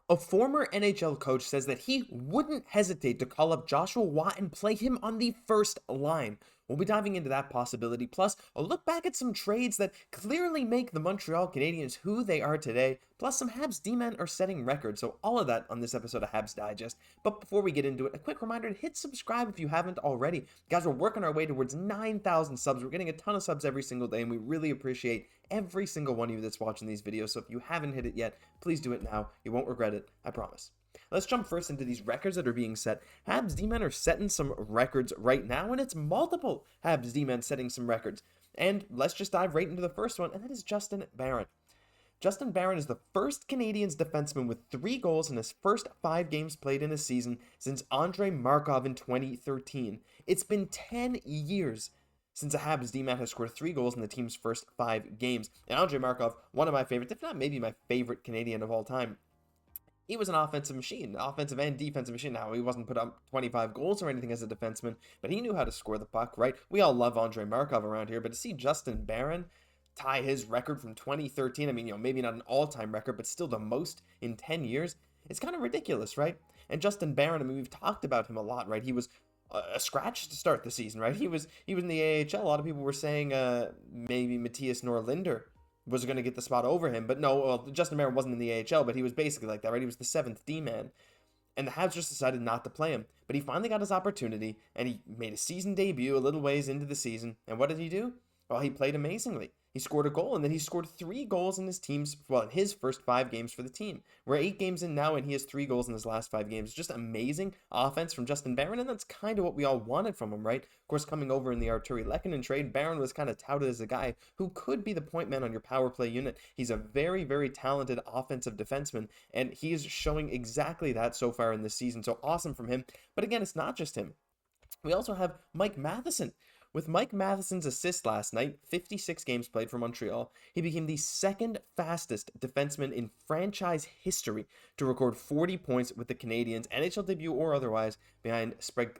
A former NHL coach says that he wouldn't hesitate to call up Joshua Watt and play him on the first line. We'll be diving into that possibility, plus a look back at some trades that clearly make the Montreal Canadiens who they are today, plus some Habs D-men are setting records, so all of that on this episode of Habs Digest. But before we get into it, a quick reminder to hit subscribe if you haven't already. Guys, we're working our way towards 9,000 subs. We're getting a ton of subs every single day, and we really appreciate every single one of you that's watching these videos, so if you haven't hit it yet, please do it now. You won't regret it, I promise. Let's jump first into these records that are being set. Habs D-men are setting some records right now, and it's multiple Habs D-men setting some records. And let's just dive right into the first one, and that is Justin Barron. Justin Barron is the first Canadiens defenseman with 3 goals in his first 5 games played in a season since Andrei Markov in 2013. It's been 10 years since a Habs D-man has scored 3 goals in the team's first 5 games. And Andrei Markov, one of my favorites, if not maybe my favorite Canadian of all time. He was an offensive machine, offensive and defensive machine. Now, he wasn't put up 25 goals or anything as a defenseman, but he knew how to score the puck, right? We all love Andrei Markov around here, but to see Justin Barron tie his record from 2013, I mean, maybe not an all-time record, but still the most in 10 years, it's kind of ridiculous, right? And Justin Barron, I mean, we've talked about him a lot, right? He was a scratch to start the season, right? He was in the AHL. A lot of people were saying maybe Mattias Norlinder was going to get the spot over him. But no, well, Justin Barron wasn't in the AHL, but he was basically like that, right? He was the 7th D-man. And the Habs just decided not to play him. But he finally got his opportunity, and he made a season debut a little ways into the season. And what did he do? Well, he played amazingly. He scored a goal, and then he scored 3 goals in his first 5 games for the team. We're 8 games in now, and he has 3 goals in his last 5 games. Just amazing offense from Justin Barron, and that's kind of what we all wanted from him, right? Of course, coming over in the Arturi Lehkonen trade, Barron was kind of touted as a guy who could be the point man on your power play unit. He's a very, very talented offensive defenseman, and he is showing exactly that so far in this season. So awesome from him. But again, it's not just him. We also have Mike Matheson. With Mike Matheson's assist last night, 56 games played for Montreal, he became the 2nd fastest defenseman in franchise history to record 40 points with the Canadiens, NHL debut or otherwise, behind Sprague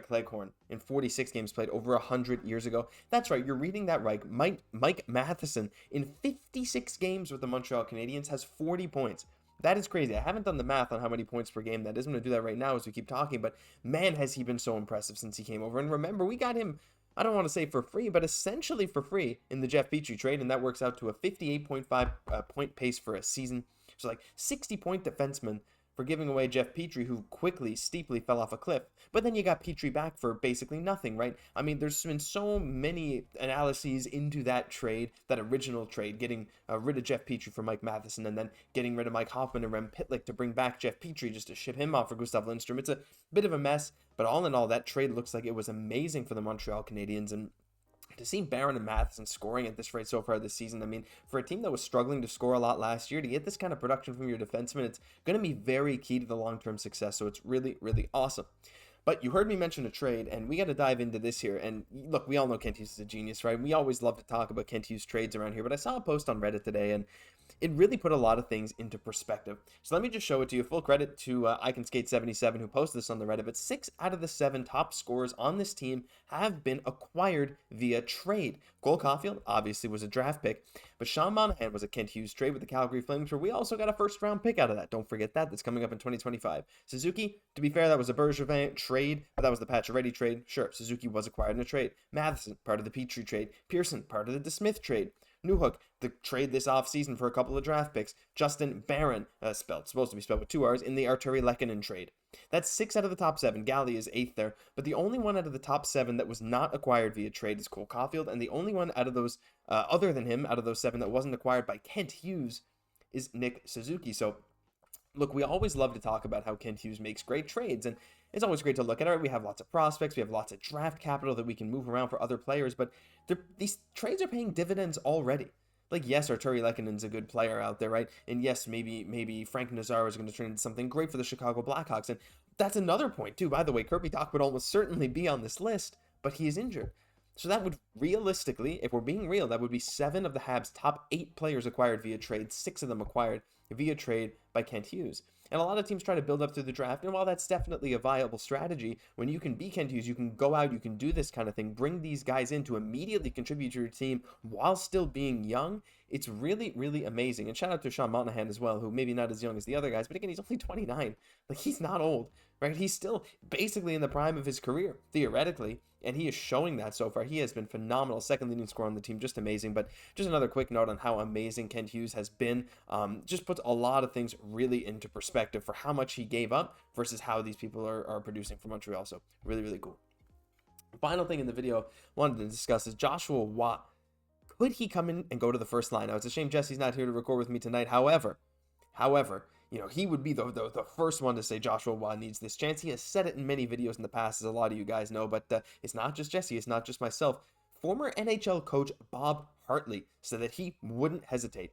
Cleghorn in 46 games played over 100 years ago. That's right, you're reading that right. Mike Matheson, in 56 games with the Montreal Canadiens, has 40 points. That is crazy. I haven't done the math on how many points per game that is. I'm going to do that right now as we keep talking, but man, has he been so impressive since he came over. And remember, we got him, I don't want to say for free, but essentially for free in the Jeff Petrie trade, and that works out to a 58.5 point pace for a season. So like 60-point defenseman for giving away Jeff Petrie, who steeply fell off a cliff. But then you got Petrie back for basically nothing, right? I mean, there's been so many analyses into that trade, that original trade, getting rid of Jeff Petrie for Mike Matheson, and then getting rid of Mike Hoffman and Rem Pitlick to bring back Jeff Petrie just to ship him off for Gustav Lindstrom. It's a bit of a mess, but all in all, that trade looks like it was amazing for the Montreal Canadiens, and to see Barron and Matheson scoring at this rate so far this season, I mean, for a team that was struggling to score a lot last year, to get this kind of production from your defensemen, it's going to be very key to the long-term success, so it's really, really awesome. But you heard me mention a trade, and we got to dive into this here. And look, we all know Kent Hughes is a genius, right? We always love to talk about Kent Hughes trades around here, but I saw a post on Reddit today, and it really put a lot of things into perspective. So let me just show it to you. Full credit to ICanSkate77 who posted this on the Reddit, but 6 out of the 7 top scorers on this team have been acquired via trade. Cole Caufield obviously was a draft pick, but Sean Monahan was a Kent Hughes trade with the Calgary Flames, where we also got a first-round pick out of that. Don't forget that. That's coming up in 2025. Suzuki, to be fair, that was a Bergevin trade, but that was the Pacioretty trade. Sure, Suzuki was acquired in a trade. Matheson, part of the Petrie trade. Pearson, part of the DeSmith trade. Newhook, the trade this offseason for a couple of draft picks. Justin Barron, supposed to be spelled with 2 R's, in the Arturi Lehkonen trade. That's 6 out of the top 7. Galley is 8th there, but the only one out of the top 7 that was not acquired via trade is Cole Caufield, and the only one out of those, other than him, out of those 7 that wasn't acquired by Kent Hughes is Nick Suzuki. So, look, we always love to talk about how Kent Hughes makes great trades, and it's always great to look at it. We have lots of prospects, we have lots of draft capital that we can move around for other players, but these trades are paying dividends already. Like, yes, Arturi Lehkonen's a good player out there, right? And yes, maybe Frank Nazar is going to turn into something great for the Chicago Blackhawks. And that's another point, too. By the way, Kirby Dach would almost certainly be on this list, but he is injured. So that would realistically, if we're being real, that would be 7 of the Habs' top 8 players acquired via trade, 6 of them acquired via trade by Kent Hughes. And a lot of teams try to build up through the draft, and while that's definitely a viable strategy, when you can be Kent Hughes, you can go out, you can do this kind of thing, bring these guys in to immediately contribute to your team while still being young. It's really, really amazing. And shout out to Sean Monahan as well, who maybe not as young as the other guys, but again, he's only 29. Like, he's not old, right? He's still basically in the prime of his career, theoretically, and he is showing that so far. He has been phenomenal, second leading scorer on the team, just amazing. But just another quick note on how amazing Kent Hughes has been. Just puts a lot of things really into perspective for how much he gave up versus how these people are producing for Montreal. So really, really cool. Final thing in the video I wanted to discuss is Joshua Watt. Could he come in and go to the first line? Now, it's a shame Jesse's not here to record with me tonight. However, he would be the first one to say Joshua Watt needs this chance. He has said it in many videos in the past, as a lot of you guys know, but it's not just Jesse, it's not just myself. Former NHL coach Bob Hartley said that he wouldn't hesitate.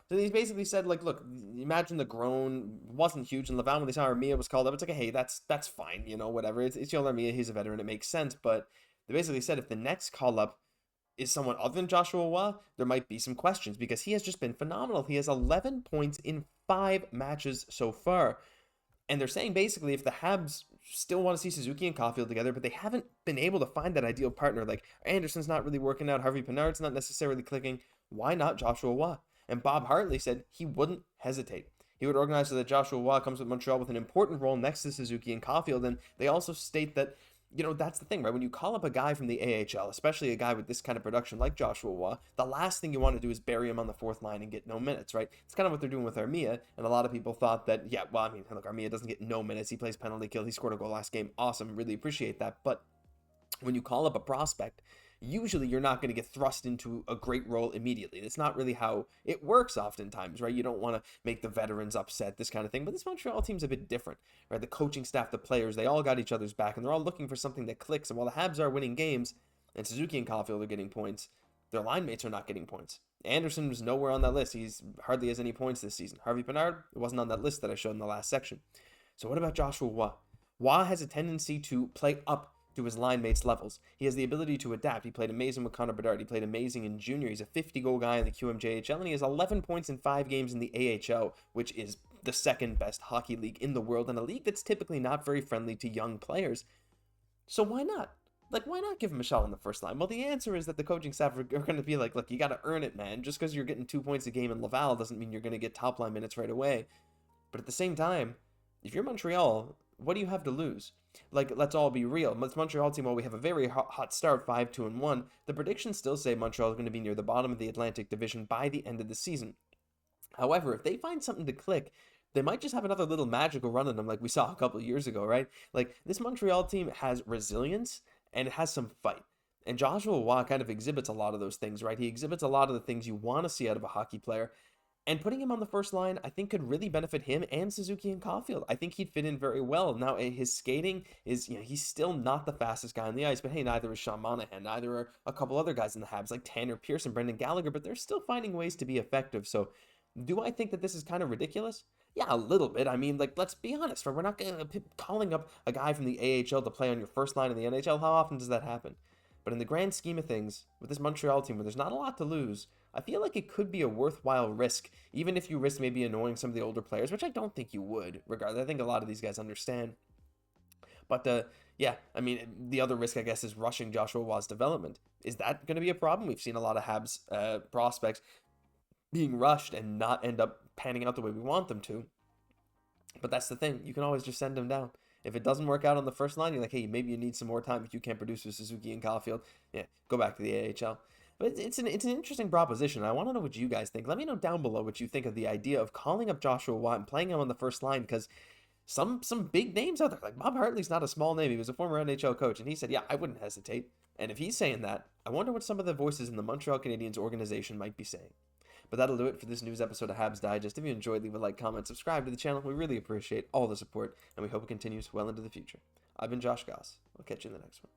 So he's basically said, like, look, imagine the groan wasn't huge in Laval when they saw Armia was called up. It's like, hey, that's fine, whatever. It's Yoel Armia, he's a veteran, it makes sense. But they basically said if the next call up is someone other than Joshua Watt, there might be some questions because he has just been phenomenal. He has 11 points in 5 matches so far. And they're saying basically if the Habs still want to see Suzuki and Caufield together, but they haven't been able to find that ideal partner, like Anderson's not really working out, Harvey Pinard's not necessarily clicking, why not Joshua Watt? And Bob Hartley said he wouldn't hesitate. He would organize so that Joshua Watt comes with Montreal with an important role next to Suzuki and Caufield. And they also state that, that's the thing, right? When you call up a guy from the AHL, especially a guy with this kind of production like Joshua Watt, the last thing you want to do is bury him on the fourth line and get no minutes, right? It's kind of what they're doing with Armia, and a lot of people thought that, look, Armia doesn't get no minutes. He plays penalty kill. He scored a goal last game. Awesome. Really appreciate that. But when you call up a prospect, usually you're not going to get thrust into a great role immediately. That's not really how it works oftentimes, right? You don't want to make the veterans upset, this kind of thing. But this Montreal team's a bit different, right? The coaching staff, the players, they all got each other's back, and they're all looking for something that clicks. And while the Habs are winning games, and Suzuki and Caufield are getting points, their line mates are not getting points. Anderson was nowhere on that list. He's hardly has any points this season. Harvey Pinard, it wasn't on that list that I showed in the last section. So what about Joshua Watt? Watt has a tendency to play up to his line mates' levels. He has the ability to adapt. He played amazing with Connor Bedard. He played amazing in junior. He's a 50-goal guy in the QMJHL, and he has 11 points in 5 games in the AHL, which is the second best hockey league in the world, and a league that's typically not very friendly to young players. So why not? Why not give him a shot on the first line? Well, the answer is that the coaching staff are going to be like, look, you got to earn it, man. Just because you're getting 2 points a game in Laval doesn't mean you're going to get top-line minutes right away. But at the same time, if you're Montreal, what do you have to lose? Let's all be real. This Montreal team, while we have a very hot start, 5-2-1, the predictions still say Montreal is going to be near the bottom of the Atlantic Division by the end of the season. However, if they find something to click, they might just have another little magical run in them like we saw a couple of years ago, right? This Montreal team has resilience and it has some fight. And Joshua Watt kind of exhibits a lot of those things, right? He exhibits a lot of the things you want to see out of a hockey player. And putting him on the first line, I think, could really benefit him and Suzuki and Caufield. I think he'd fit in very well. Now, his skating is, he's still not the fastest guy on the ice, but hey, neither is Sean Monahan. Neither are a couple other guys in the Habs, like Tanner Pierce and Brendan Gallagher, but they're still finding ways to be effective. So, do I think that this is kind of ridiculous? Yeah, a little bit. I mean, let's be honest, right? We're not calling up a guy from the AHL to play on your first line in the NHL. How often does that happen? But in the grand scheme of things, with this Montreal team where there's not a lot to lose, I feel like it could be a worthwhile risk, even if you risk maybe annoying some of the older players, which I don't think you would, regardless. I think a lot of these guys understand. But, the other risk, I guess, is rushing Joshua Watt's development. Is that going to be a problem? We've seen a lot of Habs prospects being rushed and not end up panning out the way we want them to. But that's the thing. You can always just send them down. If it doesn't work out on the first line, you're like, hey, maybe you need some more time if you can't produce with Suzuki and Caufield. Yeah, go back to the AHL. But it's an interesting proposition. I want to know what you guys think. Let me know down below what you think of the idea of calling up Joshua Watt and playing him on the first line, because some big names out there, like Bob Hartley's not a small name. He was a former NHL coach, and he said, yeah, I wouldn't hesitate. And if he's saying that, I wonder what some of the voices in the Montreal Canadiens organization might be saying. But that'll do it for this news episode of Habs Digest. If you enjoyed, leave a like, comment, subscribe to the channel. We really appreciate all the support, and we hope it continues well into the future. I've been Josh Gosse. I'll catch you in the next one.